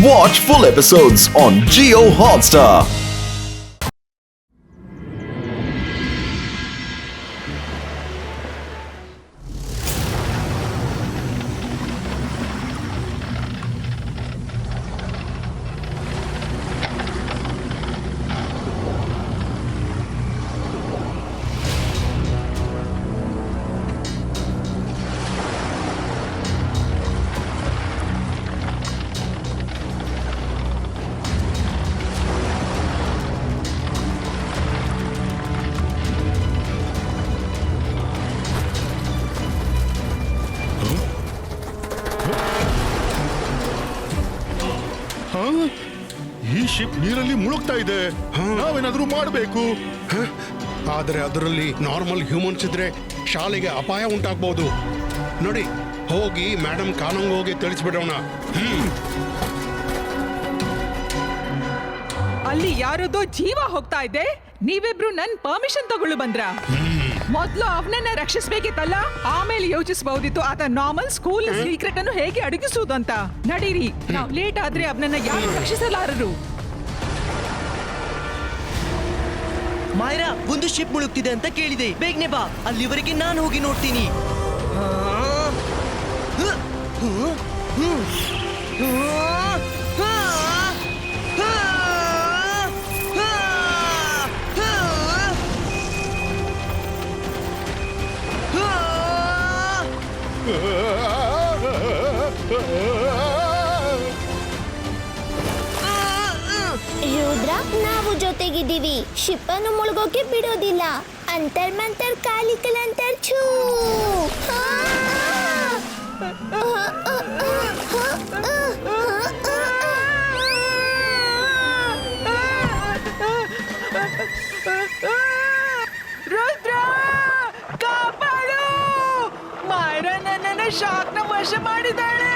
Watch full episodes on Jio Hotstar. ಈ ship ನೀರಲ್ಲಿ ಮುಳುಗ್ತಾ ಇದೆ. ನಾವೇನಾದ್ರೂ ಮಾಡಬೇಕು. ಆದರೆ ಅದರಲ್ಲಿ ನಾರ್ಮಲ್ ಹ್ಯೂಮನ್ಸ್ ಇದ್ರೆ ಶಾಲೆಗೆ ಅಪಾಯ ಉಂಟಾಗಬಹುದು. ನೋಡಿ, ಹೋಗಿ ಮೇಡಮ್ ಕಾನಂಗ್ ಹೋಗಿ ತಿಳಿಸ್ಬಿಡೋಣ. ಅಲ್ಲಿ ಯಾರದೋ ಜೀವ ಹೋಗ್ತಾ ಇದೆ. ನೀವಿಬ್ರು ನನ್ ಪರ್ಮಿಷನ್ ತಗೊಳ್ಳು ಬಂದ್ರ? ಮೊದ್ಲು ಅವನನ್ನ ರಕ್ಷಿಸ್ಬೇಕಿತ್ತಲ್ಲ, ಆಮೇಲೆ ಯೋಚಿಸಬಹುದಿತ್ತು ಆತ ನಾರ್ಮಲ್ ಸ್ಕೂಲ್ ಸೀಕ್ರೆಟ್ ಅನ್ನು ಹೇಗೆ ಅಡಗಿಸುವುದು ಅಂತ. ನಡೀರಿ, ನಾವ್ ಲೇಟ್ ಆದ್ರೆ ಅವನನ್ನ ಯಾರು ರಕ್ಷಿಸಲಾರರು. ಮಾಯರಾ, ಒಂದು ಶಿಪ್ ಮುಳುಗ್ತಿದೆ ಅಂತ ಕೇಳಿದೆ. ಬೇಗನೆ ಬಾ, ಅಲ್ಲಿವರೆಗೆ ನಾನು ಹೋಗಿ ನೋಡ್ತೀನಿ. ರುದ್ರ, ನಾವು ಜೊತೆಗಿದ್ದೀವಿ. ಶಿಪ್ ಅನ್ನು ಮುಳುಗೋಕೆ ಬಿಡೋದಿಲ್ಲ. ಅಂತರ್ ಮಂತರ್ ಕಾಲಿಕಲಂತರ್ ಛೂ. ರುದ್ರ, ಕಾಪಾಡು! ಮಾಯರಾ ನನ್ನನ್ನ ಶಾಕ್ ನ ವಶ ಮಾಡಿದ್ದಾಳೆ.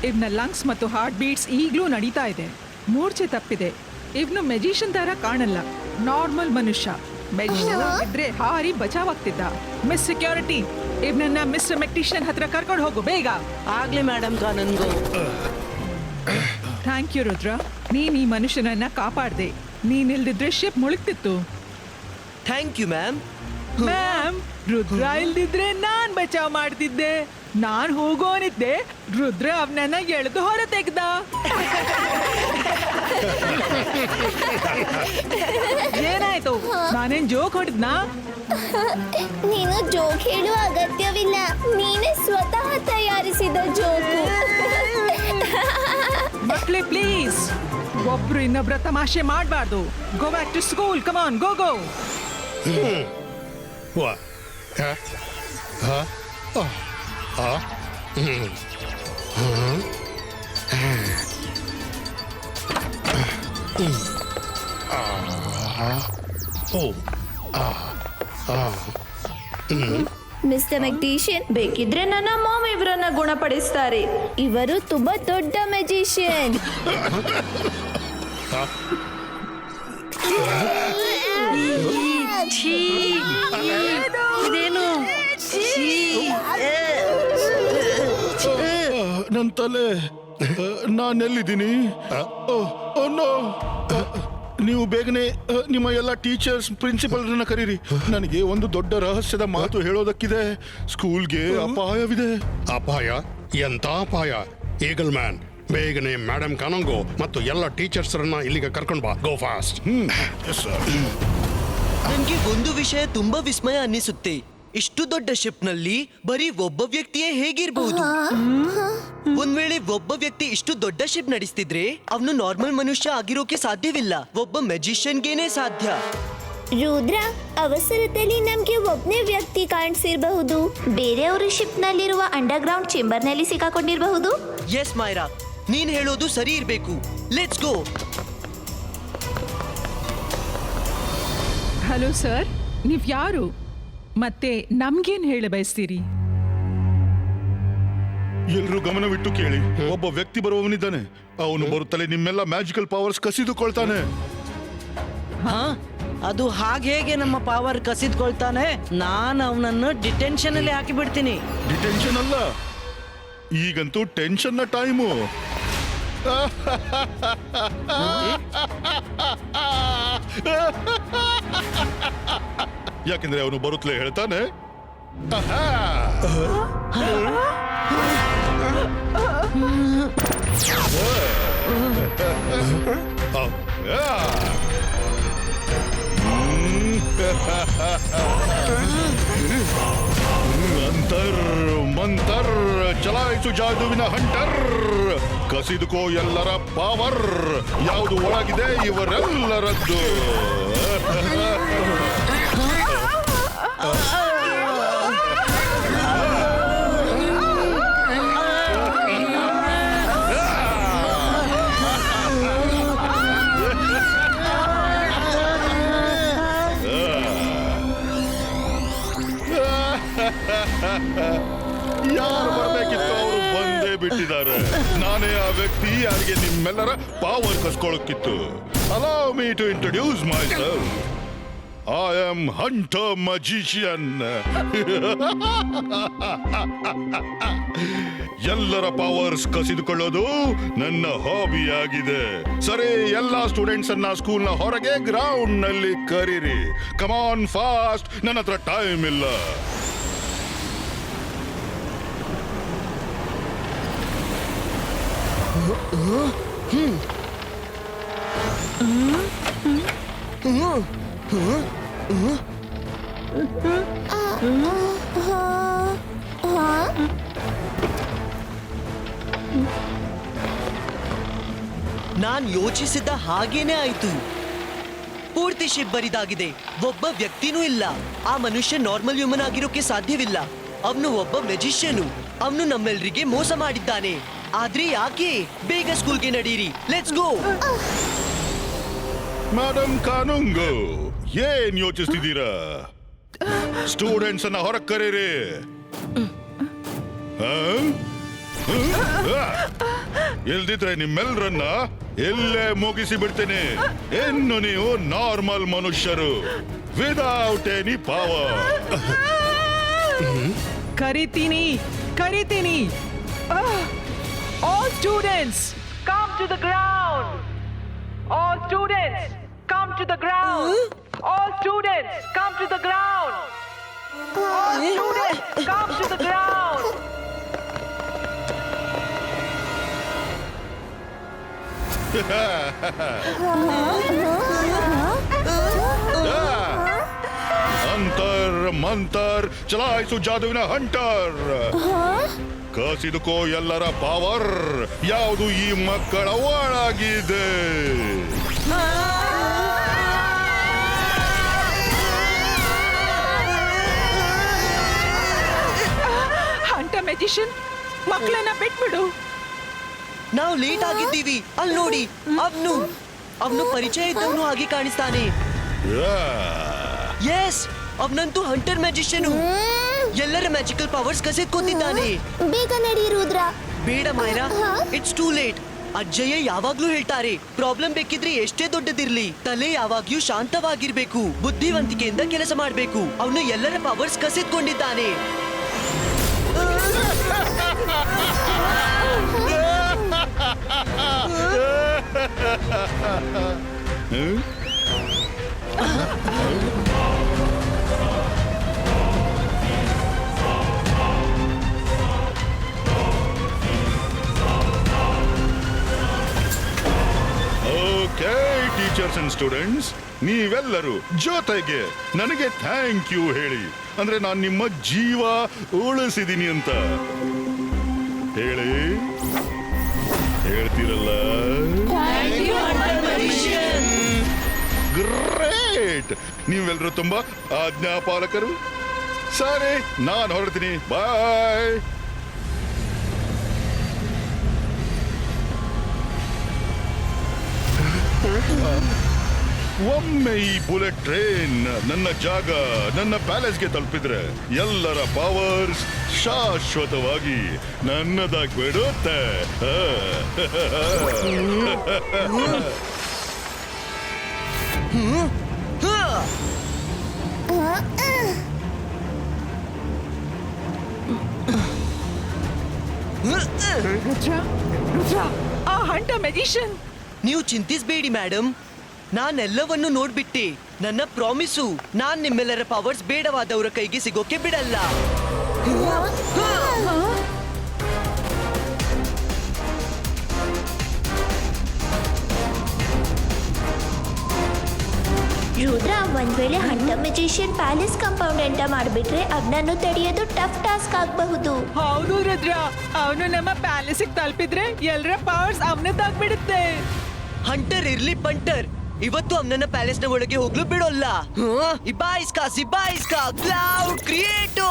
ಇವ್ನ ಲಂಗ್ಸ್ ಮತ್ತು ಹಾರ್ಟ್ ಬೀಟ್ಸ್ ಈಗ್ಲೂ ನಡೀತಾ ಇದೆ. ಮೂರ್ಛೆ ತಪ್ಪಿದೆ. ಇವ್ನು ಮೆಜಿಷಿಯನ್ ತರ ಕಾಣಲ್ಲ, ನಾರ್ಮಲ್ ಮನುಷ್ಯ. ಮೆಜಿಷಿಯನ್ ಆಗಿದ್ರೆ ಹಾರಿ ಬಚಾವಾಗ್ತಿದ್ದ. ಮಿಸ್ ಸೆಕ್ಯೂರಿಟಿ, ಇವ್ನನ್ನ ಮಿಸ್ಟರ್ ಮೆಕ್ಟಿಷಿಯನ್ ಹತ್ರ ಕರ್ಕೊಂಡು ಹೋಗು ಬೇಗ. ಆಗ್ಲೇ ಮೇಡಮ್ ಕಾನನ್ಗೋ. ಥ್ಯಾಂಕ್ ಯು ರುದ್ರ, ನೀನ್ ಈ ಮನುಷ್ಯನನ್ನ ಕಾಪಾಡ್ದೆ. ನೀನಿಲ್ದಿದ್ರೆ ಶಿಪ್ ಮುಳುಗ್ತಿತ್ತು. Thank you ma'am. Ma'am, Rudra ಇಲ್ದಿದ್ರೆ ನಾನ್ ಬಚಾವ್ ಮಾಡ್ತಿದ್ದೆ. ನಾನ್ ಹೋಗೋನಿದ್ದೆ, ರುದ್ರ ಅವನನ್ನ ಎಳೆದು ಹೊರ ತೆಗ್ದ. ಏನಾಯ್ತು? ನಾನೇನ್ ಜೋಕ್ ಹೊಡಿದ್ನಾ? ನೀನು ಜೋಕ್ ಹೇಳುವ ಅಗತ್ಯವಿಲ್ಲ. ನೀನೇ ಸ್ವತಃ ತಯಾರಿಸಿದ ಜೋಕು. ಮಕ್ಳೇ ಪ್ಲೀಸ್, ಒಬ್ರು ಇನ್ನೊಬ್ರ ತಮಾಷೆ ಮಾಡ್ಬಾರ್ದು. Go back to school, come on, go go. Mister magician, ಬೇಕಿದ್ರೆ ನನ್ನ ಮಾಮ್ ಇವರನ್ನ ಗುಣಪಡಿಸ್ತಾರೆ. ಇವರು ತುಂಬಾ ದೊಡ್ಡ ಮೆಜಿಷಿಯನ್. ಇದೇನು? ನನ್ ತಲೆ, ನಾನೆಲ್ಲಿದ್ದೀನಿ? ನೀವು ಬೇಗನೆ ನಿಮ್ಮ ಎಲ್ಲ ಟೀಚರ್ಸ್ ಪ್ರಿನ್ಸಿಪಲ್ರನ್ನ ಕರೀರಿ. ನನಗೆ ಒಂದು ದೊಡ್ಡ ರಹಸ್ಯದ ಮಾತು ಹೇಳೋದಕ್ಕಿದೆ. ಸ್ಕೂಲ್ಗೆ ಅಪಾಯವಿದೆ. ಅಪಾಯ? ಎಂತ ಅಪಾಯ? ಈಗಲ್ ಮ್ಯಾನ್, ಬೇಗನೆ ಮೇಡಮ್ ಕಾನಂಗೋ ಮತ್ತು ಎಲ್ಲ ಟೀಚರ್ಸ್ರನ್ನ ಇಲ್ಲಿಗೆ ಕರ್ಕೊಂಡು ಬಾ. ಗೋ ಫಾಸ್ಟ್. ನನ್ಗೆ ಒಂದು ವಿಷಯ ತುಂಬಾ ವಿಸ್ಮಯ ಅನ್ನಿಸುತ್ತೆ. ಇಷ್ಟು ದೊಡ್ಡ ಶಿಪ್ ನಲ್ಲಿ ಬರೀ ಒಬ್ಬ ವ್ಯಕ್ತಿಯೇ ಹೇಗಿರ್ಬಹುದು? ಒಂದ್ ವೇಳೆ ಒಬ್ಬ ವ್ಯಕ್ತಿ ಇಷ್ಟು ದೊಡ್ಡ ಶಿಪ್ ನಡೆಸ್ತಿದ್ರೆ ಅವನು ನಾರ್ಮಲ್ ಮನುಷ್ಯ ಆಗಿರೋಕೆ ಸಾಧ್ಯವಿಲ್ಲ. ಒಬ್ಬ ಮೆಜಿಷಿಯನ್ಗೇನೆ ಸಾಧ್ಯ. ರುದ್ರ, ಅವಸರದಲ್ಲಿ ನಮ್ಗೆ ಒಬ್ನೇ ವ್ಯಕ್ತಿ ಕಾಣಿಸಿರಬಹುದು. ಬೇರೆಯವರು ಶಿಪ್ ನಲ್ಲಿರುವ ಅಂಡರ್ ಗ್ರೌಂಡ್ ಚೇಂಬರ್ ನಲ್ಲಿ ಸಿಕ್ಕಾಕೊಂಡಿರಬಹುದು. ಎಸ್ ಮೈರಾ, ನೀನ್ ಹೇಳೋದು ಸರಿ ಇರ್ಬೇಕು. Let's go. ಹಲೋ ಸರ್, ನೀವ್ ಯಾರು ಮತ್ತೆ ನಮ್ಗೇನ್ ಹೇಳ ಬಯಸ್ತೀರಿ? ಎಲ್ರೂ ಗಮನವಿಟ್ಟು ಕೇಳಿ. ಒಬ್ಬ ವ್ಯಕ್ತಿ ಬರುವವನಿದ್ದಾನೆ. ಅವನು ಬರುತ್ತಲೇ ನಿಮ್ಮೆಲ್ಲ ಮ್ಯಾಜಿಕಲ್ ಪವರ್ಸ್ ಕಸಿದುಕೊಳ್ತಾನೆ. ಅದು ಹಾಗೆ ನಮ್ಮ ಪವರ್ ಕಸಿದ್ಕೊಳ್ತಾನೆ. ನಾನು ಅವನನ್ನು ಡಿಟೆನ್ಷನ್ ಅಲ್ಲಿ ಹಾಕಿ ಬಿಡ್ತೀನಿ. ಡಿಟೆನ್ಷನ್ ಅಲ್ಲ, ಈಗಂತೂ ಟೆನ್ಷನ್ ನ ಟೈಮು. ಯಾಕೆಂದ್ರೆ ಅವನು ಬರುತ್ತಲೇ ಹೇಳ್ತಾನೆ, ಮಂತರ್ ಮಂತರ್ ಚಲಾಯಿಸು ಜಾದುವಿನ ಹಂಟರ್, ಕಸಿದುಕೋ ಎಲ್ಲರ ಪವರ್. ಯಾವುದು ಒಳಗಿದೆ ಇವರೆಲ್ಲರದ್ದು. ಯಾರು ಬರ್ಬೇಕಿತ್ತು ಅವರು ಬಂದೇ ಬಿಟ್ಟಿದ್ದಾರೆ. ನಾನೇ ಆ ವ್ಯಕ್ತಿ ಯಾರಿಗೆ ನಿಮ್ಮೆಲ್ಲರ power ಕಸ್ಕೊಳ್ಳೋಕ್ಕಿತ್ತು. Allow me to introduce myself. I am Hunter Magician. ಎಲ್ಲರ ಪವರ್ಸ್ ಕಸಿದುಕೊಳ್ಳೋದು ನನ್ನ ಹಾಬಿ ಆಗಿದೆ. ಸರಿ, ಎಲ್ಲಾ ಸ್ಟೂಡೆಂಟ್ಸ್ ಅನ್ನ ಸ್ಕೂಲ್ ನ ಹೊರಗೆ ಗ್ರೌಂಡ್ ನಲ್ಲಿ ಕರೀರಿ. ಕಮಾನ್ ಫಾಸ್ಟ್, ನನ್ನ ಹತ್ರ ಟೈಮ್ ಇಲ್ಲ. ನಾನ್ ಯೋಚಿಸಿದ ಹಾಗೇನೆ ಆಯ್ತು. ಪೂರ್ತಿ ಶಿಪ್ ಬರಿದಾಗಿದೆ. ಒಬ್ಬ ವ್ಯಕ್ತಿನೂ ಇಲ್ಲ. ಆ ಮನುಷ್ಯ ನಾರ್ಮಲ್ ಹ್ಯೂಮನ್ ಆಗಿರೋಕೆ ಸಾಧ್ಯವಿಲ್ಲ. ಅವನು ಒಬ್ಬ ಮೆಜಿಷಿಯನು. ಅವನು ನಮ್ಮೆಲ್ಲರಿಗೆ ಮೋಸ ಮಾಡಿದ್ದಾನೆ. ಆದ್ರೆ ಯಾಕೆ? ಬೇಗ ಸ್ಕೂಲ್ಗೆ ನಡೀರಿ. Let's go. ಮೇಡಮ್ ಕಾನುಂಗು, ಏನ್ ಯೋಚಿಸ್ತಿದ್ದೀರಾ? ಸ್ಟೂಡೆಂಟ್ಸ್ ಅನ್ನ ಹೊರಗೆ ಕರೀರಿ. ಇಲ್ದಿದ್ರೆ ನಿಮ್ಮೆಲ್ಲರನ್ನ ಎಲ್ಲೇ ಮುಗಿಸಿ ಬಿಡ್ತೇನೆ. ಇನ್ನು ನೀವು ನಾರ್ಮಲ್ ಮನುಷ್ಯರು, ವಿದೌಟ್ ಎನಿ ಪವರ್. ಕರಿತೀನಿ. All students, come to the ground. All students, come to the ground. All students, come to the ground. All students, come to the ground. ಅಂತರ್ ಮಂತರ್ ಚಲಾಯಿಸು ಜಾದುವಿನ ಹಂಟರ್, ಕಸಿದುಕೋ ಎಲ್ಲರ ಪವರ್. ಯಾವುದು ಈ ಮಕ್ಕಳ ಒಳಗಿದೆ? ಹಂಟರ್ ಮೆಜಿಷಿಯನ್, ಮಕ್ಕಳನ್ನ ಬಿಟ್ಬಿಡು. ನಾವು late ಆಗಿದ್ದೀವಿ. ಅಲ್ಲಿ ನೋಡಿ, ಅವನು ಪರಿಚಯ ಇದ್ದವನು ಹಾಗೆ ಕಾಣಿಸ್ತಾನೆ. ಎಸ್, ಅವನಂತೂ ಹಂಟರ್ ಮ್ಯಾಜಿಷಿಯನ್. ಎಲ್ಲರ ಮ್ಯಾಜಿಕಲ್ ಪವರ್ಸ್ ಕಸಿದ್ಕೊಂಡಿದ್ದಾನೆ. ಬೇಗ ನಡಿ ರುದ್ರ. ಬೇಡ ಮೈರಾ, ಇಟ್ಸ್ ಟೂ ಲೇಟ್. ಅಜ್ಜಯ್ಯ ಯಾವಾಗ್ಲೂ ಹೇಳ್ತಾರೆ, ಪ್ರಾಬ್ಲಮ್ ಬೇಕಿದ್ರೆ ಎಷ್ಟೇ ದೊಡ್ಡದಿರ್ಲಿ, ತಲೆ ಯಾವಾಗ್ಲೂ ಶಾಂತವಾಗಿರ್ಬೇಕು, ಬುದ್ಧಿವಂತಿಕೆಯಿಂದ ಕೆಲಸ ಮಾಡ್ಬೇಕು. ಅವನು ಎಲ್ಲರ ಪವರ್ಸ್ ಕಸಿದ್ಕೊಂಡಿದ್ದಾನೆ. ಓಕೆ ಟೀಚರ್ಸ್ ಅಂಡ್ ಸ್ಟೂಡೆಂಟ್ಸ್, ನೀವೆಲ್ಲರೂ ಜೊತೆಗೆ ನನಗೆ ಥ್ಯಾಂಕ್ ಯು ಹೇಳಿ. ಅಂದ್ರೆ ನಾನು ನಿಮ್ಮ ಜೀವ ಉಳಿಸಿದೀನಿ ಅಂತ ಹೇಳಿ. ಹೇಳ್ತೀರಲ್ಲ? ಗ್ರೇಟ್! ನೀವೆಲ್ಲರೂ ತುಂಬಾ ಆಜ್ಞಾಪಾಲಕರು. ಸರಿ, ನಾನು ಹೊರಡ್ತೀನಿ. ಬಾಯ್. ಒಮ್ಮೆ ಈ ಬುಲೆಟ್ ಟ್ರೈನ್ ನನ್ನ ಜಾಗ, ನನ್ನ ಪ್ಯಾಲೇಸ್ಗೆ ತಲುಪಿದ್ರೆ ಎಲ್ಲರ ಪವರ್ಸ್ ಶಾಶ್ವತವಾಗಿ ನನ್ನದಾಗ್ಬಿಡುತ್ತೆ. ರುದ್ರ, ಆ ಹಂಟ ಮೆಜಿಷಿಯನ್. ನೀವು ಚಿಂತಿಸಬೇಡಿ ಮೇಡಮ್, ನಾನೆಲ್ಲವನ್ನು ನೋಡ್ಬಿಟ್ಟೆ. ನನ್ನ ಪ್ರಾಮಿಸು, ನಾನ್ ನಿಮ್ಮೆಲ್ಲರ ಪವರ್ಸ್ ಬೇಡವಾದವರ ಕೈಗೆ ಸಿಗೋಕೆ ಬಿಡಲ್ಲ. ರುದ್ರ, ಒಂದ್ ವೇಳೆ ಹಂಟ ಮೆಜಿಷಿಯನ್ ಪ್ಯಾಲೇಸ್ ಕಾಂಪೌಂಡ್ ಎಂಟ ಮಾಡ್ಬಿಟ್ರೆ ಅವನನ್ನು ತಡೆಯೋದು ಟಫ್ ಟಾಸ್ಕ್ ಆಗಬಹುದು. ಹೌದು ರುದ್ರ, ಅವನು ನಮ್ಮ ಪ್ಯಾಲೇಸಿಗೆ ತಲುಪಿದ್ರೆ ಎಲ್ಲರ ಪವರ್ಸ್ ಅವನದ್ದಾಗ್ಬಿಡುತ್ತೆ. ಹಂಟರ್ ಇರ್ಲಿ ಪಂಟರ್, ಇವತ್ತು ಅವನನ್ನ ಪ್ಯಾಲೇಸ್ ನ ಒಳಗೆ ಹೋಗ್ಲು ಬಿಡೋಲ್ಲ. ಸಿಬಾಯಿಸ್ಕಾ ಕ್ಲೌಡ್ ಕ್ರಿಯೇಟೋ.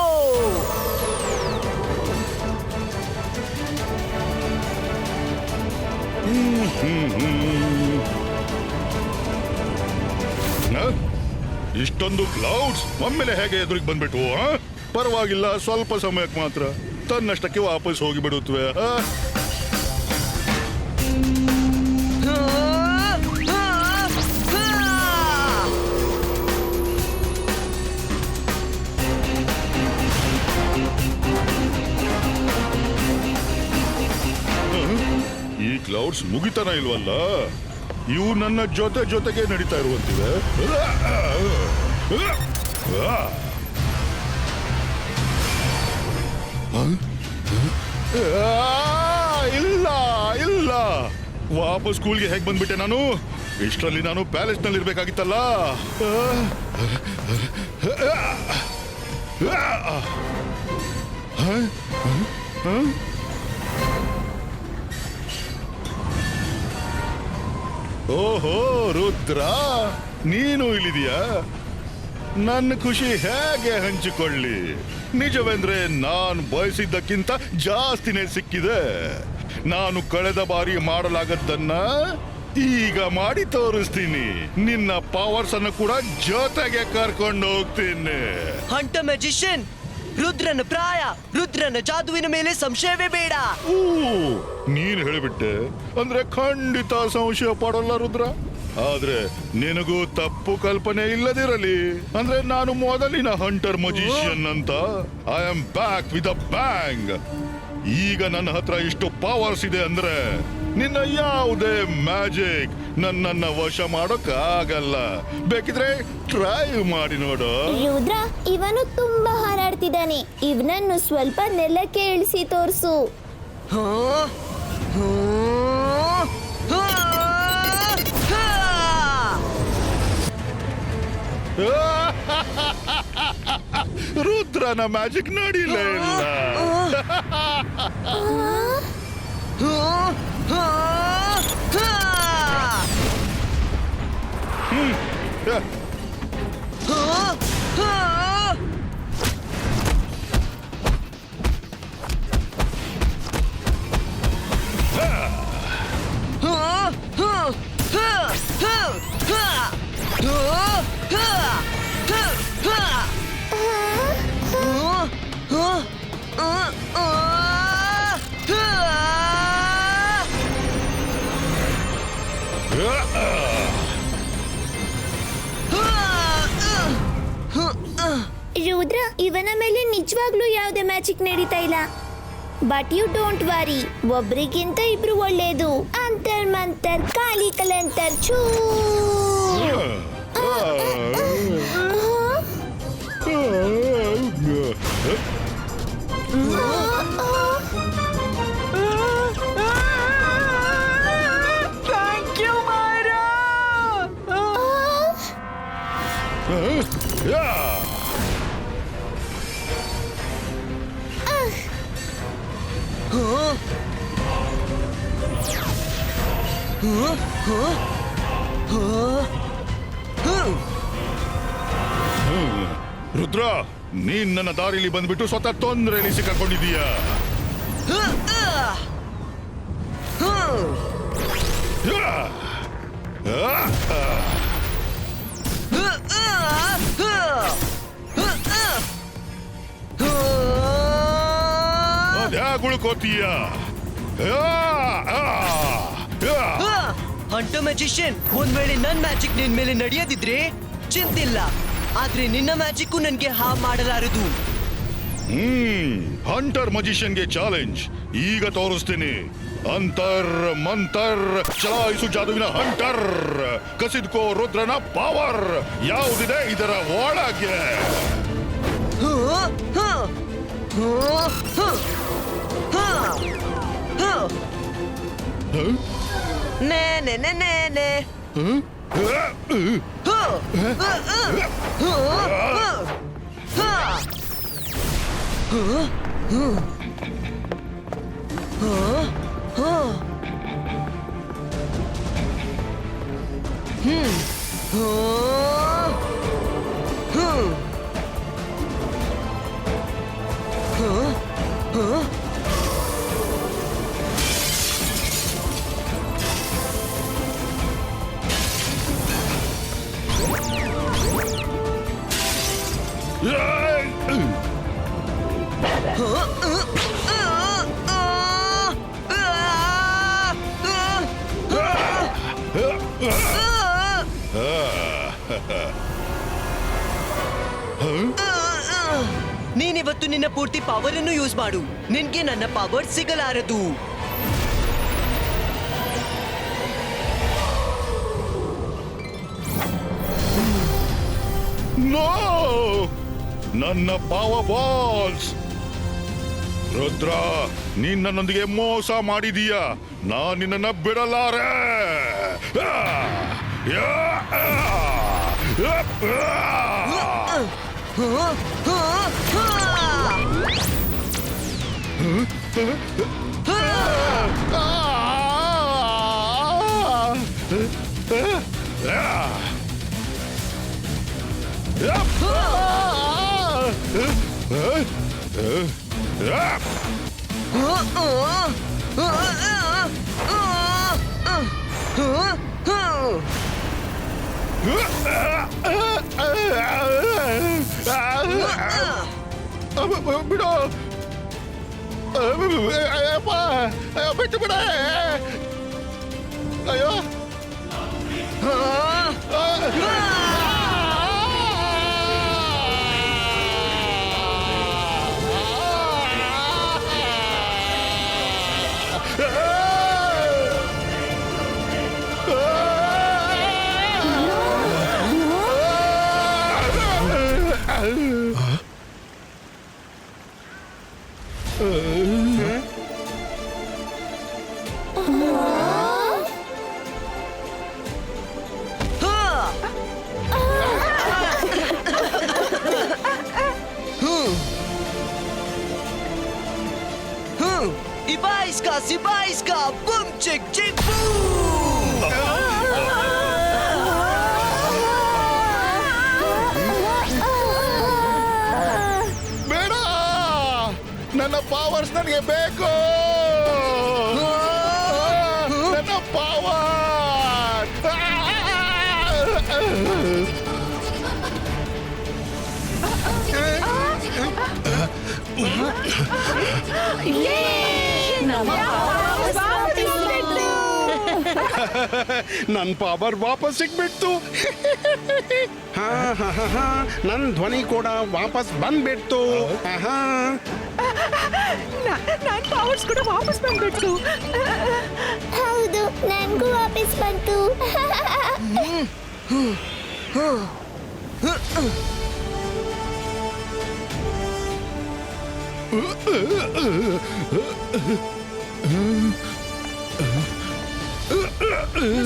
ಇಷ್ಟೊಂದು ಕ್ಲೌಡ್ಸ್ ಒಮ್ಮೆಲೆ ಹೇಗೆ ಎದುರಿಗೆ ಬಂದ್ಬಿಟ್ವು? ಪರವಾಗಿಲ್ಲ, ಸ್ವಲ್ಪ ಸಮಯಕ್ಕೆ ಮಾತ್ರ ತನ್ನಷ್ಟಕ್ಕೆ ವಾಪಸ್ ಹೋಗಿ ಬಿಡುತ್ತವೆ. ಈ ಕ್ಲೌಡ್ಸ್ ಮುಗಿತಾನ ಇಲ್ವಲ್ಲ, ಇವು ನನ್ನ ಜೊತೆಗೆ ನಡೀತಾ ಇರುವಂತಿವೆ. ಇಲ್ಲ, ವಾಪಸ್ ಸ್ಕೂಲ್ಗೆ ಹೇಗೆ ಬಂದ್ಬಿಟ್ಟೆ ನಾನು? ಇಷ್ಟರಲ್ಲಿ ನಾನು ಪ್ಯಾಲೇಸ್ ನಲ್ಲಿ ಇರ್ಬೇಕಾಗಿತ್ತಲ್ಲ. ಓಹೋ ರುದ್ರ, ನೀನು ಇಲ್ಲಿದೀಯಾ? ನನ್ನ ಖುಷಿ ಹೇಗೆ ಹಂಚಿಕೊಳ್ಳಿ. ನಿಜವೆಂದ್ರೆ ನಾನು ಬಯಸಿದ್ದಕ್ಕಿಂತ ಜಾಸ್ತಿನೇ ಸಿಕ್ಕಿದೆ. ನಾನು ಕಳೆದ ಬಾರಿ ಮಾಡಲಾಗದ್ದನ್ನ ಈಗ ಮಾಡಿ ತೋರಿಸ್ತೀನಿ. ನಿನ್ನ ಪವರ್ಸ್ ಅನ್ನು ಕೂಡ ಜೊತೆಗೆ ಕರ್ಕೊಂಡು ಹೋಗ್ತೀನಿ. ಹಂಟ ಮ್ಯಾಜಿಷಿಯನ್, ರುದ್ರನ ಜಾದುವಿನ ಮೇಲೆ ಸಂಶಯವೇ ಬೇಡ. ನೀನ್ ಹೇಳಿಬಿಟ್ಟೆ ಅಂದ್ರೆ ಖಂಡಿತ ಸಂಶಯ ಪಡಲ್ಲ ರುದ್ರ. ಆದ್ರೆ ನಿನಗೂ ತಪ್ಪು ಕಲ್ಪನೆ ಇಲ್ಲದಿರಲಿ. ಅಂದ್ರೆ ನಾನು ಮೊದಲಿನ ಹಂಟರ್ ಮಜಿಷಿಯನ್ ಅಂತ. I am back with a bang. ಈಗ ನನ್ನ ಹತ್ರ ಇಷ್ಟು ಪವರ್ಸ್ ಇದೆ ಅಂದ್ರೆ ನಿನ್ನ ಯಾವುದೇ ಮ್ಯಾಜಿಕ್ ನನ್ನನ್ನ ವಶ ಮಾಡೋಕ್ ಆಗಲ್ಲ. ಬೇಕಿದ್ರೆ ಟ್ರೈ ಮಾಡಿ ನೋಡು. ರುದ್ರ, ಇವನು ತುಂಬಾ ಹಾರಾಡ್ತಿದ್ದಾನೆ. ಇವನನ್ನು ಸ್ವಲ್ಪ ನೆಲಕ್ಕೆ ಇಳಿಸಿ ತೋರಿಸು. ರುದ್ರನ ಮ್ಯಾಜಿಕ್ ನೋಡಿಲ್ಲ. ರುದ್ರ, ಇವನ ಮೇಲೆ ನಿಜವಾಗ್ಲೂ ಯಾವುದೇ ಮ್ಯಾಜಿಕ್ ನಡೀತಾ ಇಲ್ಲ. ಬಟ್ ಯು ಡೋಂಟ್ ವರಿ, ಒಬ್ರಿಗಿಂತ ಇಬ್ರು ಒಳ್ಳೇದು. ಅಂತರ್ ಮಂತರ್ ಕಾಲಿ ಕಲಂತರ್ ಛೂ. ಥ್ಯಾಂಕ್ ಯು ಮಾರಾ. ರುದ್ರ, ನೀನ್ ನನ್ನ ದಾರಿಲಿ ಬಂದ್ಬಿಟ್ಟು ಸ್ವತಃ ತೊಂದರೆಯಲ್ಲಿ ಸಿಕ್ಕಾಕೊಂಡಿದೀಯ. ಅದ್ಯಾಕ್ ಉಳ್ಕೋತೀಯ? ಹಂಟರ್ ಮ್ಯಾಜಿಷಿಯನ್, ಒಂದ್ ವೇಳೆ ನನ್ ಮ್ಯಾಜಿಕ್ ನಿನ್ ಮೇಲೆ ನಡೆಯದಿದ್ರೆ ಚಿಂತಿಲ್ಲ, ಆದ್ರೆ ನಿನ್ನ ಮ್ಯಾಜಿಕ್ ನನ್ಗೆ ಹಾಮ್ ಮಾಡಲಾರದು. ಹಂಟರ್ ಮಜಿಷಿಯನ್ಗೆ ಚಾಲೆಂಜ್ ಈಗ ತೋರಿಸ್ತೀನಿ. ಅಂತರ್ ಮಂತರ್ ಚಲಾಯಿಸು ಜಾದುವಿನ ಹಂಟರ್, ಕಸಿದ್ಕೋ ರುದ್ರನ ಪವರ್ ಯಾವುದಿದೆ ಇದರ ಒಳಗೆ. ನೇ ನೇ ನೇ ನೇ ನೇ. ನೀನಿವತ್ತು ನಿನ್ನ ಪೂರ್ತಿ ಪವರ್ ಅನ್ನು ಯೂಸ್ ಮಾಡು, ನಿನ್ಗೆ ನನ್ನ ಪವರ್ ಸಿಗಲಾರದು. ನೋ, ನನ್ನ ಪವರ್ ಬಾಲ್ಸ್. ರುದ್ರ, ನೀನ್ ನನ್ನೊಂದಿಗೆ ಮೋಸ ಮಾಡಿದೀಯ, ನಾನ್ ನಿನ್ನನ್ನ ಬಿಡಲಾರೆ. ಬಿಡು, ಬಿಟ್ಟು ಬಿಡ. ಅಯ್ಯೋ, Sibaiska, boom chick chick boom. ಬೇಡ, ನನ್ನ ಪವರ್ಸ್ ನನಗೆ ಬೇಕು. ನನ್ನ ಪವರ್. ನನ್ ಪವರ್ ವಾಪಸ್ ಸಿಗ್ಬಿಡ್ತು. ನನ್ ಧ್ವನಿ ಕೂಡ ವಾಪಸ್ ಬಂದ್ಬಿಡ್ತು. ನನ್ ಪವರ್ಸ್ ಕೂಡ ವಾಪಸ್ ಬಂದ್ಬಿಟ್ಟು. ಹೌದು, ನನ್ಗೂ ವಾಪಸ್ ಬಂತು.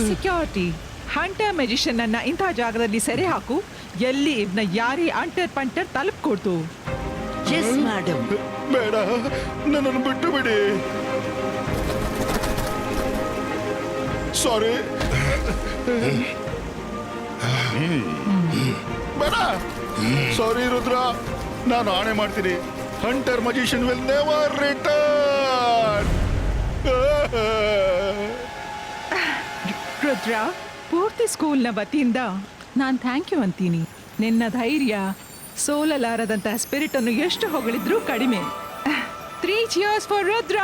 ಸೆಕ್ಯೂರಿಟಿ ಹಂಟರ್ ಮೆಜಿಷಿಯನ್ ಅನ್ನ ಇಂತಹ ಜಾಗದಲ್ಲಿ ಸೆರೆ ಹಾಕು ಎಲ್ಲಿ ಇವ್ನ ಯಾರಿ ಅಂಟರ್ ಪಂಟರ್ ತಲುಪ್ಕೊಡ್ತು. Yes madam. ಬೇಡ, ನನ್ನನ್ನು ಬಿಟ್ಟು ಬಿಡಿ. ಸಾರಿ. ಬೇಡ. ಸಾರಿ ರುದ್ರ, ನಾನು ಆಣೆ ಮಾಡ್ತೀನಿ. Hunter magician will never return. Rudra, ಪೂರ್ತಿ ಸ್ಕೂಲ್ನ ವತಿಯಿಂದ ನಾನು ಥ್ಯಾಂಕ್ ಯು ಅಂತೀನಿ. ನಿನ್ನ ಧೈರ್ಯ, ಸೋಲಲಾರದಂತಹ ಸ್ಪಿರಿಟ್ ಅನ್ನು ಎಷ್ಟು ಹೊಗಳಿದ್ರೂ ಕಡಿಮೆ. 3 cheers for Rudra.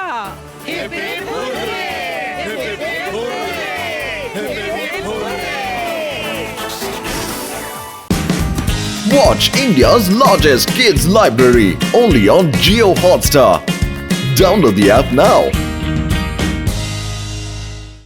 Watch India's largest kids library only on Jio Hotstar. Download the app now.